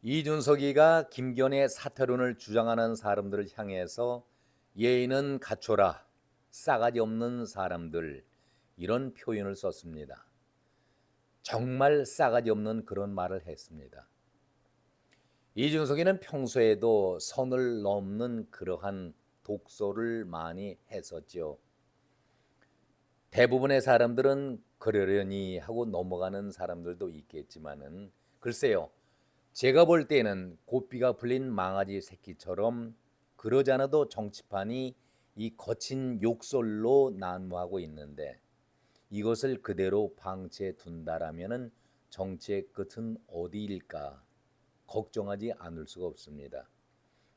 이준석이가 김건희의 사퇴론을 주장하는 사람들을 향해서 예의는 갖춰라, 싸가지 없는 사람들, 이런 표현을 썼습니다. 정말 싸가지 없는 그런 말을 했습니다. 이준석이는 평소에도 선을 넘는 그러한 독소를 많이 했었죠. 대부분의 사람들은 그러려니 하고 넘어가는 사람들도 있겠지만은 글쎄요. 제가 볼 때는 고삐가 풀린 망아지 새끼처럼 그러지 않아도 정치판이 이 거친 욕설로 난무하고 있는데 이것을 그대로 방치해 둔다라면은 정치의 끝은 어디일까 걱정하지 않을 수가 없습니다.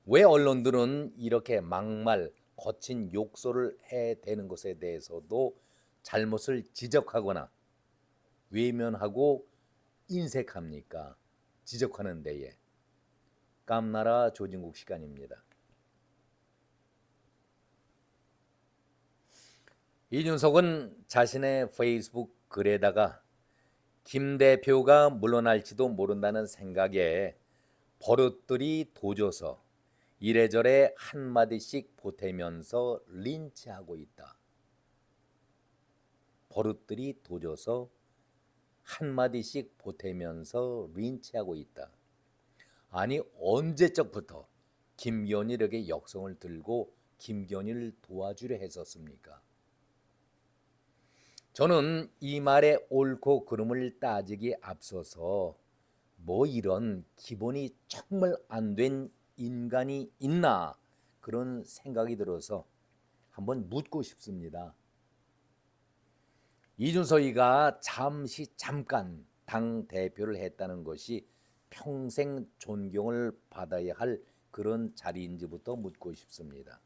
왜 언론들은 이렇게 막말 거친 욕설을 해대는 것에 대해서도 잘못을 지적하거나 외면하고 인색합니까? 지적하는 데에. 깜나라 조진국 시간입니다. 이준석은 자신의 페이스북 글에다가 김 대표가 물러날지도 모른다는 생각에 버릇들이 도져서 이래저래 한마디씩 보태면서 린치하고 있다. 버릇들이 도져서 한마디씩 보태면서 린치하고 있다. 아니 언제적부터 김건희에게 역성을 들고 김건희를 도와주려 했었습니까? 저는 이 말의 옳고 그름을 따지기에 앞서서 뭐 이런 기본이 정말 안 된 인간이 있나 그런 생각이 들어서 한번 묻고 싶습니다. 이준석이가 잠깐 당 대표를 했다는 것이 평생 존경을 받아야 할 그런 자리인지부터 묻고 싶습니다.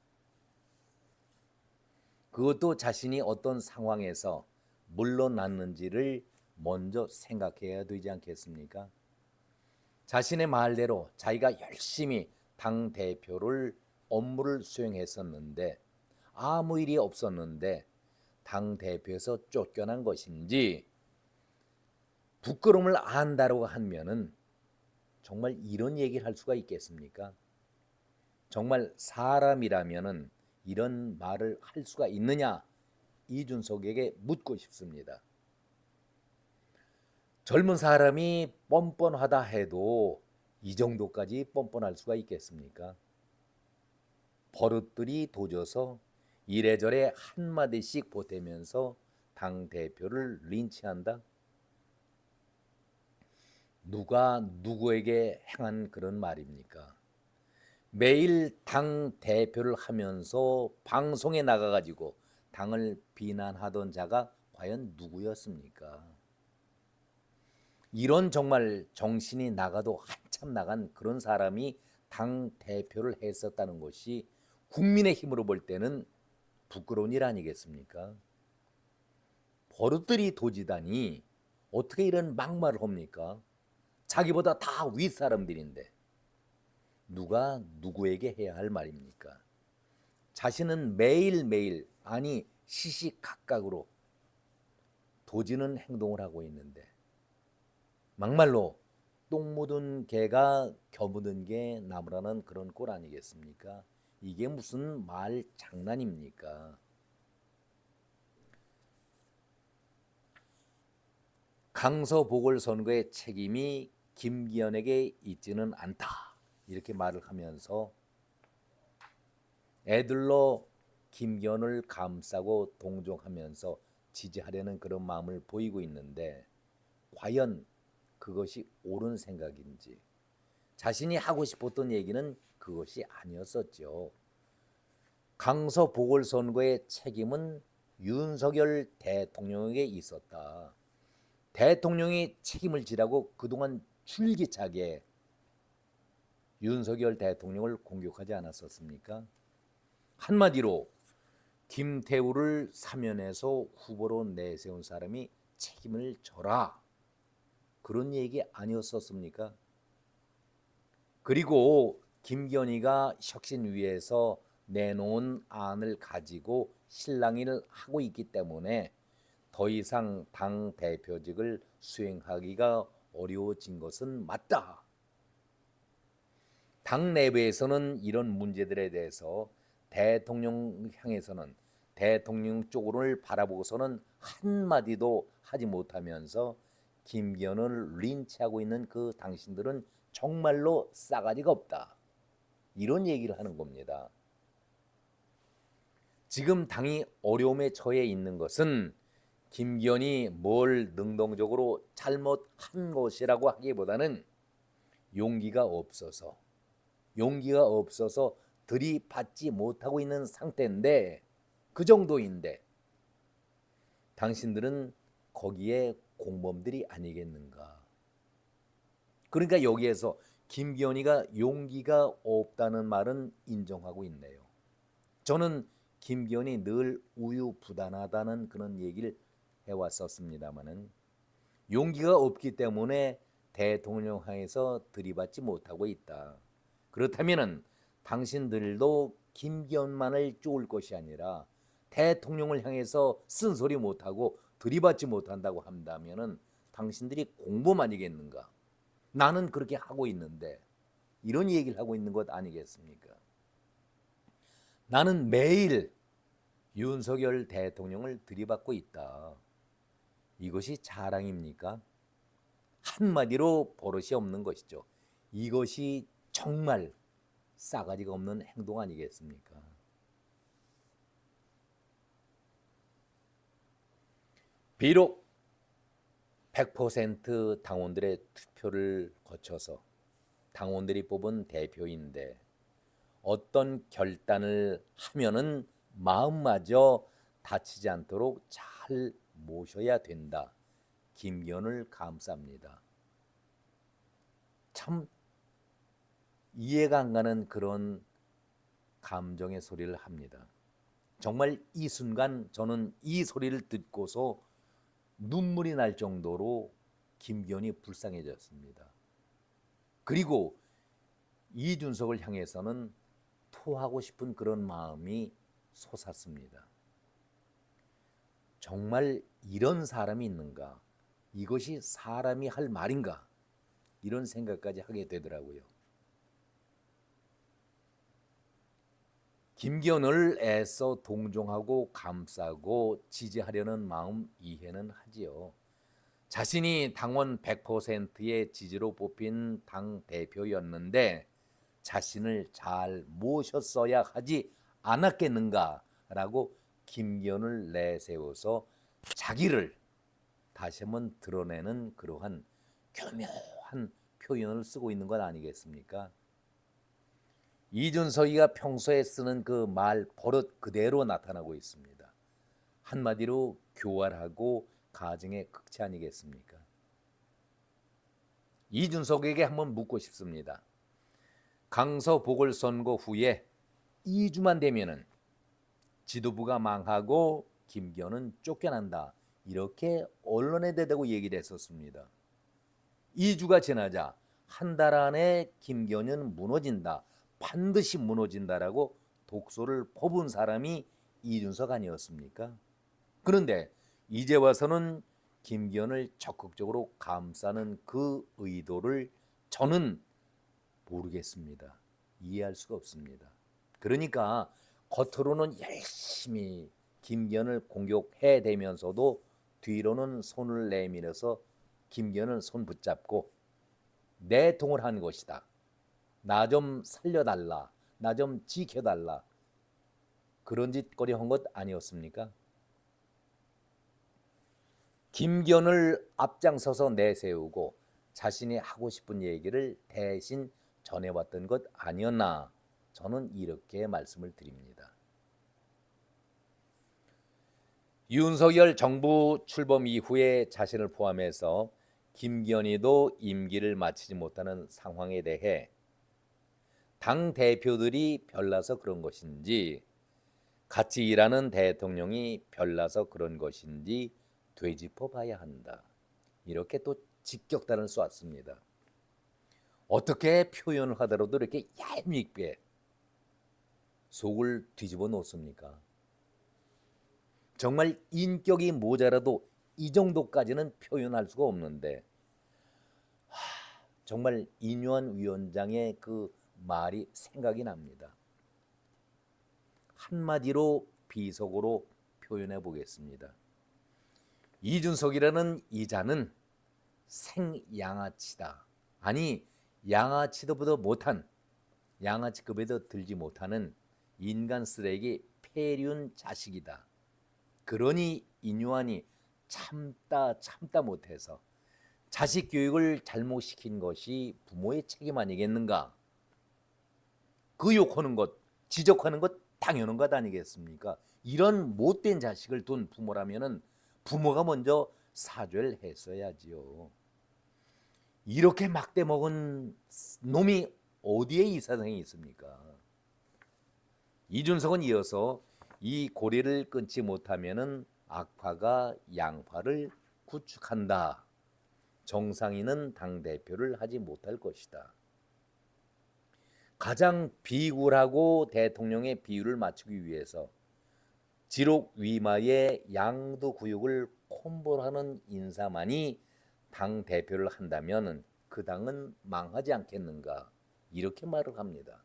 그것도 자신이 어떤 상황에서 물러났는지를 먼저 생각해야 되지 않겠습니까? 자신의 말대로 자기가 열심히 당 대표를 업무를 수행했었는데 아무 일이 없었는데 당 대표에서 쫓겨난 것인지 부끄러움을 안다고 하면은 정말 이런 얘기를 할 수가 있겠습니까? 정말 사람이라면은 이런 말을 할 수가 있느냐? 이준석에게 묻고 싶습니다. 젊은 사람이 뻔뻔하다 해도 이 정도까지 뻔뻔할 수가 있겠습니까? 버릇들이 도져서 이래저래 한마디씩 보태면서 당대표를 린치한다? 누가 누구에게 행한 그런 말입니까? 매일 당대표를 하면서 방송에 나가가지고 당을 비난하던 자가 과연 누구였습니까? 이런 정말 정신이 나가도 한참 나간 그런 사람이 당 대표를 했었다는 것이 국민의 힘으로 볼 때는 부끄러운 일 아니겠습니까? 버릇들이 도지다니 어떻게 이런 막말을 합니까? 자기보다 다 윗사람들인데 누가 누구에게 해야 할 말입니까? 자신은 매일매일 아니 시시각각으로 도지는 행동을 하고 있는데 막말로 똥 묻은 개가 겨 묻은 게 나무라는 그런 꼴 아니겠습니까? 이게 무슨 말 장난입니까? 강서 보궐선거의 책임이 김기현에게 있지는 않다. 이렇게 말을 하면서 애들로 김기현을 감싸고 동정하면서 지지하려는 그런 마음을 보이고 있는데 과연 그것이 옳은 생각인지 자신이 하고 싶었던 얘기는 그것이 아니었었죠. 강서 보궐선거의 책임은 윤석열 대통령에게 있었다. 대통령이 책임을 지라고 그동안 줄기차게 윤석열 대통령을 공격하지 않았었습니까? 한마디로 김태우를 사면에서 후보로 내세운 사람이 책임을 져라. 그런 얘기 아니었었습니까? 그리고 김건희가 혁신위에서 내놓은 안을 가지고 실랑이를 하고 있기 때문에 더 이상 당 대표직을 수행하기가 어려워진 것은 맞다. 당 내부에서는 이런 문제들에 대해서 대통령 향해서는 대통령 쪽을 바라보고서는 한마디도 하지 못하면서 김기현을 린치하고 있는 그 당신들은 정말로 싸가지가 없다. 이런 얘기를 하는 겁니다. 지금 당이 어려움에 처해 있는 것은 김기현이 뭘 능동적으로 잘못한 것이라고 하기보다는 용기가 없어서 들이받지 못하고 있는 상태인데, 그 정도인데 당신들은 거기에 공범들이 아니겠는가. 그러니까 여기에서 김기현이가 용기가 없다는 말은 인정하고 있네요. 저는 김기현이 늘 우유부단하다는 그런 얘기를 해왔었습니다마는 용기가 없기 때문에 대통령 향해서 들이받지 못하고 있다. 그렇다면은 당신들도 김기현만을 쪼을 것이 아니라 대통령을 향해서 쓴소리 못하고 들이받지 못한다고 한다면은 당신들이 공범 아니겠는가? 나는 그렇게 하고 있는데, 이런 얘기를 하고 있는 것 아니겠습니까? 나는 매일 윤석열 대통령을 들이받고 있다. 이것이 자랑입니까? 한마디로 버릇이 없는 것이죠. 이것이 정말 싸가지가 없는 행동 아니겠습니까? 비록 100% 당원들의 투표를 거쳐서 당원들이 뽑은 대표인데 어떤 결단을 하면은 마음마저 다치지 않도록 잘 모셔야 된다. 김기현을 감쌉니다. 참 이해가 안 가는 그런 감정의 소리를 합니다. 정말 이 순간 저는 이 소리를 듣고서 눈물이 날 정도로 김기현이 불쌍해졌습니다. 그리고 이준석을 향해서는 토하고 싶은 그런 마음이 솟았습니다. 정말 이런 사람이 있는가? 이것이 사람이 할 말인가? 이런 생각까지 하게 되더라고요. 김기현을 애써 동정하고 감싸고 지지하려는 마음 이해는 하지요. 자신이 당원 100%의 지지로 뽑힌 당 대표였는데 자신을 잘 모셨어야 하지 않았겠는가라고 김기현을 내세워서 자기를 다시 한번 드러내는 그러한 교묘한 표현을 쓰고 있는 것 아니겠습니까? 이준석이가 평소에 쓰는 그 말 버릇 그대로 나타나고 있습니다. 한마디로 교활하고 가정의 극치 아니겠습니까? 이준석에게 한번 묻고 싶습니다. 강서 보궐선거 후에 2주만 되면은 지도부가 망하고 김기현은 쫓겨난다. 이렇게 언론에 대대고 얘기를 했었습니다. 2주가 지나자 한 달 안에 김기현은 무너진다. 반드시 무너진다라고 독소를 퍼부은 사람이 이준석 아니었습니까? 그런데 이제 와서는 김기현을 적극적으로 감싸는 그 의도를 저는 모르겠습니다. 이해할 수가 없습니다. 그러니까 겉으로는 열심히 김기현을 공격해대면서도 뒤로는 손을 내밀어서 김기현을 손 붙잡고 내통을 한 것이다. 나 좀 살려달라. 나 좀 지켜달라. 그런 짓거리 한 것 아니었습니까? 김기현을 앞장서서 내세우고 자신이 하고 싶은 얘기를 대신 전해왔던 것 아니었나, 저는 이렇게 말씀을 드립니다. 윤석열 정부 출범 이후에 자신을 포함해서 김기현이도 임기를 마치지 못하는 상황에 대해 당 대표들이 별나서 그런 것인지 같이 일하는 대통령이 별나서 그런 것인지 되짚어 봐야 한다. 이렇게 또 직격탄을 쏘았습니다. 어떻게 표현을 하더라도 이렇게 얄밉게 속을 뒤집어 놓습니까? 정말 인격이 모자라도 이 정도까지는 표현할 수가 없는데, 정말 인유한 위원장의 그 말이 생각이 납니다. 한마디로 비속어로 표현해 보겠습니다. 이준석이라는 이자는 생양아치다. 아니, 양아치도보다 못한, 양아치급에도 들지 못하는 인간 쓰레기 폐륜 자식이다. 그러니 인유한이 참다 못해서 자식 교육을 잘못시킨 것이 부모의 책임 아니겠는가? 그 욕하는 것, 지적하는 것 당연한 것 아니겠습니까? 이런 못된 자식을 둔 부모라면은 부모가 먼저 사죄를 했어야지요. 이렇게 막대 먹은 놈이 어디에 이 세상에 있습니까? 이준석은 이어서 이 고리를 끊지 못하면은 악화가 양화를 구축한다. 정상인은 당대표를 하지 못할 것이다. 가장 비굴하고 대통령의 비율을 맞추기 위해서 지록위마의 양도구역을 콤보하는 인사만이 당대표를 한다면 그 당은 망하지 않겠는가, 이렇게 말을 합니다.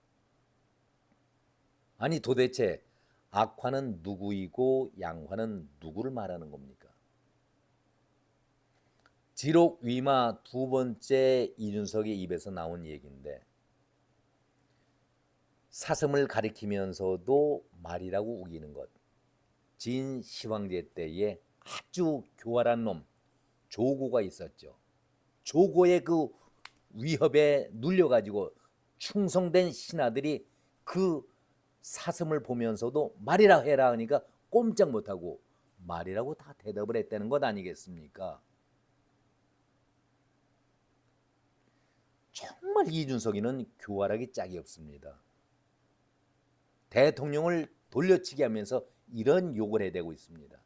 아니, 도대체 악화는 누구이고 양화는 누구를 말하는 겁니까? 지록위마 두 번째 이준석의 입에서 나온 얘기인데, 사슴을 가리키면서도 말이라고 우기는 것. 진시황제 때에 아주 교활한 놈 조고가 있었죠. 조고의 그 위협에 눌려가지고 충성된 신하들이 그 사슴을 보면서도 말이라 해라 하니까 꼼짝 못하고 말이라고 다 대답을 했다는 것 아니겠습니까? 정말 이준석이는 교활하기 짝이 없습니다. 대통령을 돌려치기 하면서 이런 욕을 해대고 있습니다.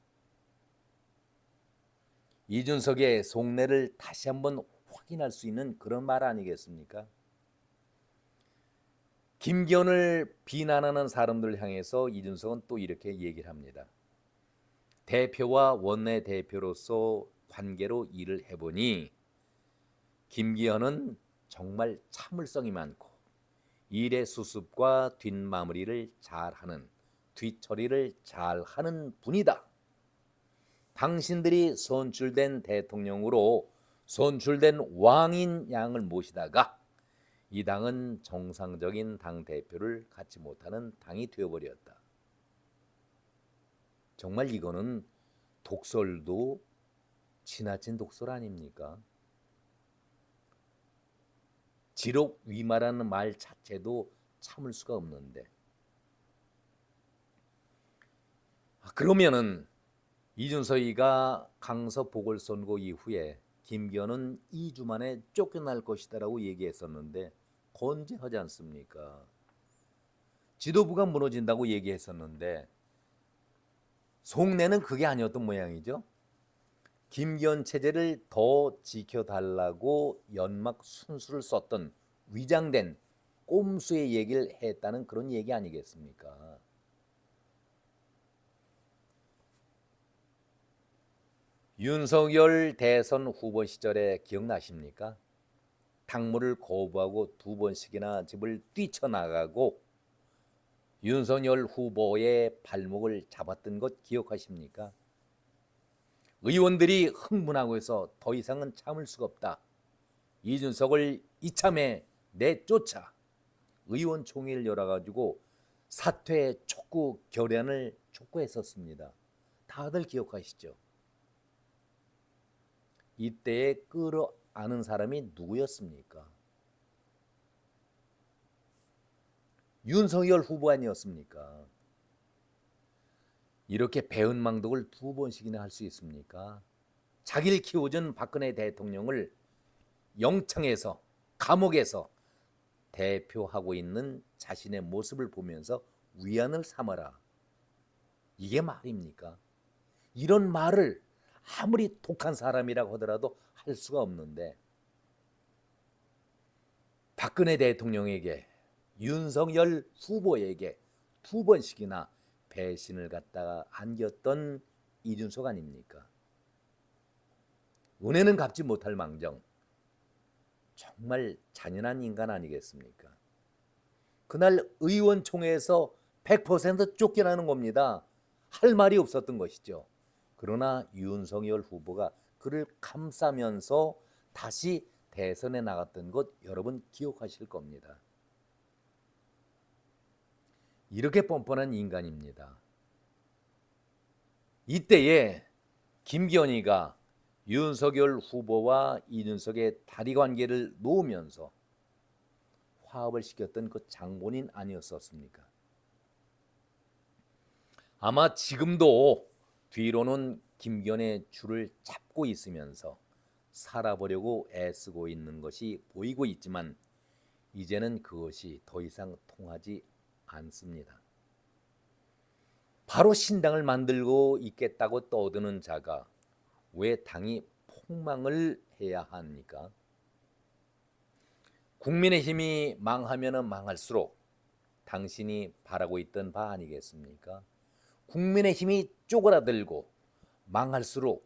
이준석의 속내를 다시 한번 확인할 수 있는 그런 말 아니겠습니까? 김기현을 비난하는 사람들 향해서 이준석은 또 이렇게 얘기를 합니다. 대표와 원내대표로서 관계로 일을 해보니 김기현은 정말 참을성이 많고 일의 수습과 뒷마무리를 잘하는, 뒷처리를 잘하는 분이다. 당신들이 선출된 대통령으로 선출된 왕인 양을 모시다가 이 당은 정상적인 당대표를 갖지 못하는 당이 되어버렸다. 정말 이거는 독설도 지나친 독설 아닙니까? 지록위마라는 말 자체도 참을 수가 없는데, 그러면은 이준석이가 강서 보궐선거 이후에 김기현은 2주 만에 쫓겨날 것이다라고 얘기했었는데 건재하지 않습니까? 지도부가 무너진다고 얘기했었는데 속내는 그게 아니었던 모양이죠. 김기현 체제를 더 지켜달라고 연막 순수를 썼던 위장된 꼼수의 얘기를 했다는 그런 얘기 아니겠습니까? 윤석열 대선 후보 시절에 기억나십니까? 당무를 거부하고 2번씩이나 집을 뛰쳐나가고 윤석열 후보의 발목을 잡았던 것 기억하십니까? 의원들이 흥분하고 해서 더 이상은 참을 수가 없다. 이준석을 이참에 내쫓아. 의원총회를 열어가지고 사퇴 촉구 결연을 촉구했었습니다. 다들 기억하시죠? 이때에 끌어안은 사람이 누구였습니까? 윤석열 후보 아니었습니까? 이렇게 배은망덕을 2번씩이나 할 수 있습니까? 자기를 키워준 박근혜 대통령을 영창에서, 감옥에서 대표하고 있는 자신의 모습을 보면서 위안을 삼아라. 이게 말입니까? 이런 말을 아무리 독한 사람이라고 하더라도 할 수가 없는데, 박근혜 대통령에게, 윤석열 후보에게 2번씩이나 배신을 갖다가 안겼던 이준석 아닙니까? 은혜는 갚지 못할 망정, 정말 잔인한 인간 아니겠습니까? 그날 의원총회에서 100% 쫓겨나는 겁니다. 할 말이 없었던 것이죠. 그러나 윤석열 후보가 그를 감싸면서 다시 대선에 나갔던 것 여러분 기억하실 겁니다. 이렇게 뻔뻔한 인간입니다. 이때에 김기현이가 윤석열 후보와 이준석의 다리 관계를 놓으면서 화합을 시켰던 그 장본인 아니었었습니까? 아마 지금도 뒤로는 김기현의 줄을 잡고 있으면서 살아보려고 애쓰고 있는 것이 보이고 있지만 이제는 그것이 더 이상 통하지 않습니다. 바로 신당을 만들고 있겠다고 떠드는 자가 왜 당이 폭망을 해야 합니까? 국민의힘이 망하면 망할수록 당신이 바라고 있던 바 아니겠습니까? 국민의힘이 쪼그라들고 망할수록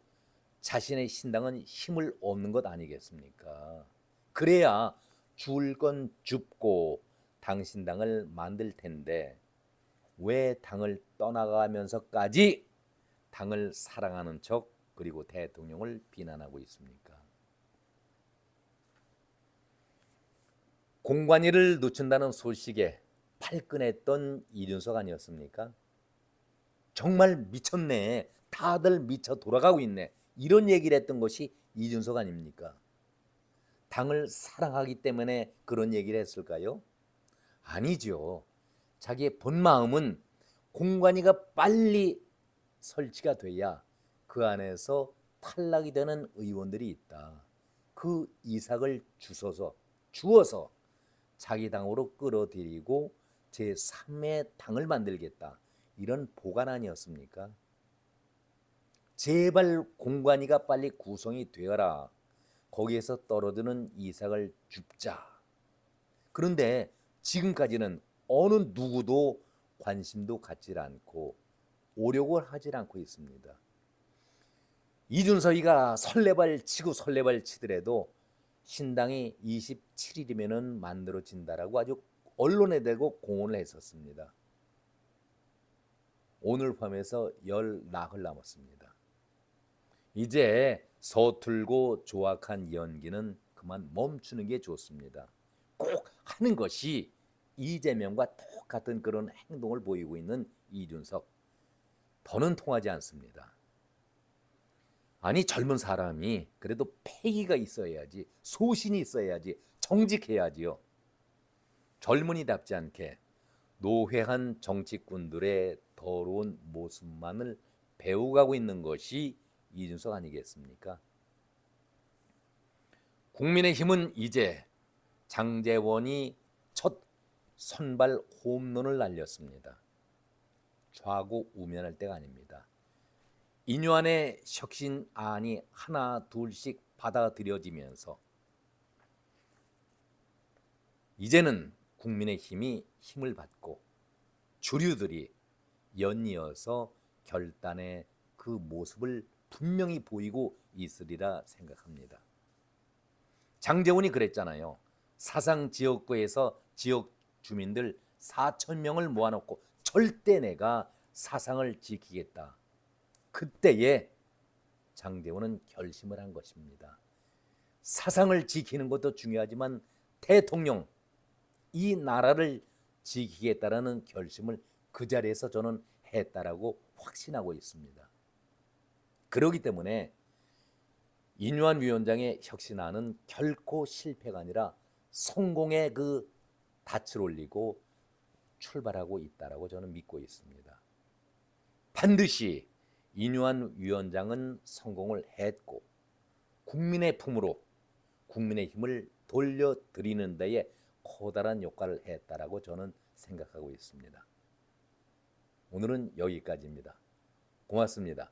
자신의 신당은 힘을 얻는 것 아니겠습니까? 그래야 줄 건 줍고 당신당을 만들 텐데 왜 당을 떠나가면서까지 당을 사랑하는 척 그리고 대통령을 비난하고 있습니까? 공관위를 늦춘다는 소식에 발끈했던 이준석 아니었습니까? 정말 미쳤네. 다들 미쳐 돌아가고 있네. 이런 얘기를 했던 것이 이준석 아닙니까? 당을 사랑하기 때문에 그런 얘기를 했을까요? 아니죠. 자기의 본 마음은 공관위가 빨리 설치가 돼야 그 안에서 탈락이 되는 의원들이 있다. 그 이삭을 주어서 자기 당으로 끌어들이고 제3의 당을 만들겠다. 이런 보관 아니었습니까? 제발 공관위가 빨리 구성이 되어라. 거기에서 떨어지는 이삭을 줍자. 그런데 지금까지는 어느 누구도 관심도 갖지 않고 오려고 하지 않고 있습니다. 이준석이가 설레발 치더라도 신당이 27일이면 만들어진다라고 아주 언론에 대고 공언을 했었습니다. 오늘 밤에서 열 나흘 남았습니다. 이제 서툴고 조악한 연기는 그만 멈추는 게 좋습니다. 꼭 하는 것이 이재명과 똑같은 그런 행동을 보이고 있는 이준석. 더는 통하지 않습니다. 아니 젊은 사람이 그래도 패기가 있어야지, 소신이 있어야지, 정직해야지요. 젊은이답지 않게 노회한 정치꾼들의 더러운 모습만을 배워가고 있는 것이 이준석 아니겠습니까? 국민의힘은 이제 장제원이 첫 선발 홈런을 날렸습니다. 좌고우면할 때가 아닙니다. 인유한의 혁신안이 하나 둘씩 받아들여지면서 이제는 국민의힘이 힘을 받고 주류들이 연이어서 결단의 그 모습을 분명히 보이고 있으리라 생각합니다. 장제원이 그랬잖아요. 사상 지역구에서 지역 주민들 4,000명을 모아놓고 절대 내가 사상을 지키겠다. 그때에 장제원은 결심을 한 것입니다. 사상을 지키는 것도 중요하지만 대통령, 이 나라를 지키겠다라는 결심을 그 자리에서 저는 했다라고 확신하고 있습니다. 그렇기 때문에 인유한 위원장의 혁신안은 결코 실패가 아니라 성공의 그 닻을 올리고 출발하고 있다라고 저는 믿고 있습니다. 반드시 인유한 위원장은 성공을 했고 국민의 품으로 국민의 힘을 돌려드리는 데에 커다란 역할을 했다라고 저는 생각하고 있습니다. 오늘은 여기까지입니다. 고맙습니다.